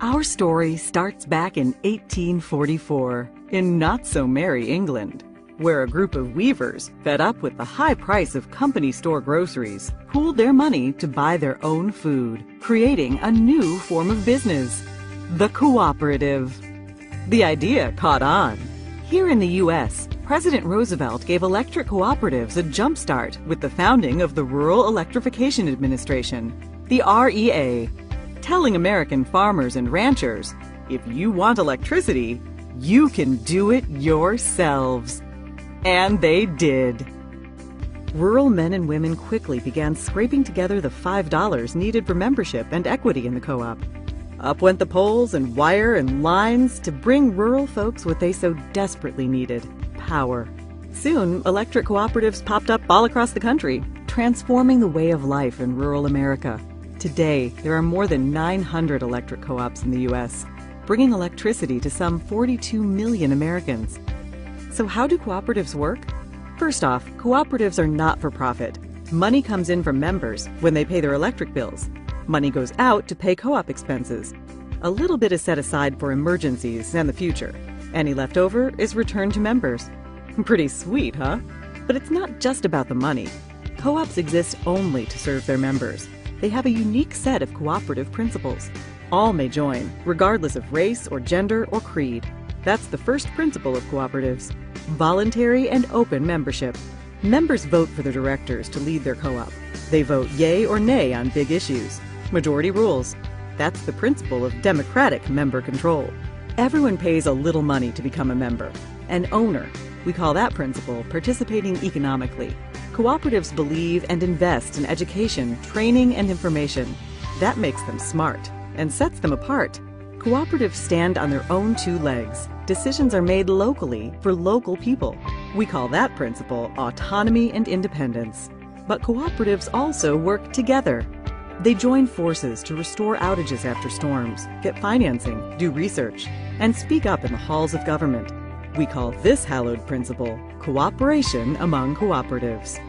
Our story starts back in 1844 in not-so-merry England, where a group of weavers, fed up with the high price of company store groceries, pooled their money to buy their own food, creating a new form of business, the cooperative. The idea caught on. Here in the U.S., President Roosevelt gave electric cooperatives a jump-start with the founding of the Rural Electrification Administration, the REA, telling American farmers and ranchers, if you want electricity, you can do it yourselves. And they did. Rural men and women quickly began scraping together the $5 needed for membership and equity in the co-op. Up went the poles and wire and lines to bring rural folks what they so desperately needed: power. Soon, electric cooperatives popped up all across the country, transforming the way of life in rural America. Today, there are more than 900 electric co-ops in the U.S., bringing electricity to some 42 million Americans. So how do cooperatives work? First off, cooperatives are not for profit. Money comes in from members when they pay their electric bills. Money goes out to pay co-op expenses. A little bit is set aside for emergencies and the future. Any left over is returned to members. Pretty sweet, huh? But it's not just about the money. Co-ops exist only to serve their members. They have a unique set of cooperative principles. All may join, regardless of race or gender or creed. That's the first principle of cooperatives: voluntary and open membership. Members vote for their directors to lead their co-op. They vote yay or nay on big issues. Majority rules. That's the principle of democratic member control. Everyone pays a little money to become a member. An owner. We call that principle participating economically. Cooperatives believe and invest in education, training, and information. That makes them smart and sets them apart. Cooperatives stand on their own two legs. Decisions are made locally for local people. We call that principle autonomy and independence. But cooperatives also work together. They join forces to restore outages after storms, get financing, do research, and speak up in the halls of government. We call this hallowed principle cooperation among cooperatives.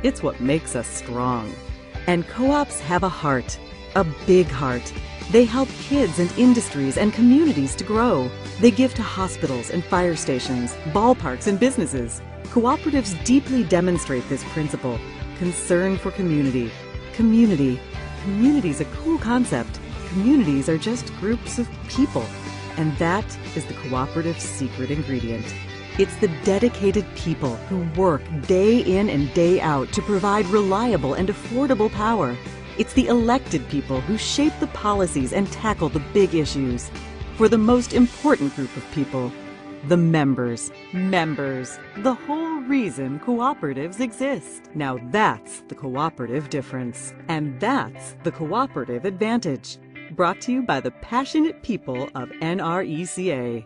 It's what makes us strong. And co-ops have a heart, a big heart. They help kids and industries and communities to grow. They give to hospitals and fire stations, ballparks and businesses. Cooperatives deeply demonstrate this principle: concern for community. Community's a cool concept. Communities are just groups of people. And that is the cooperative's secret ingredient. It's the dedicated people who work day in and day out to provide reliable and affordable power. It's the elected people who shape the policies and tackle the big issues. For the most important group of people, the members. Members, the whole reason cooperatives exist. Now that's the cooperative difference. And that's the cooperative advantage. Brought to you by the passionate people of NRECA.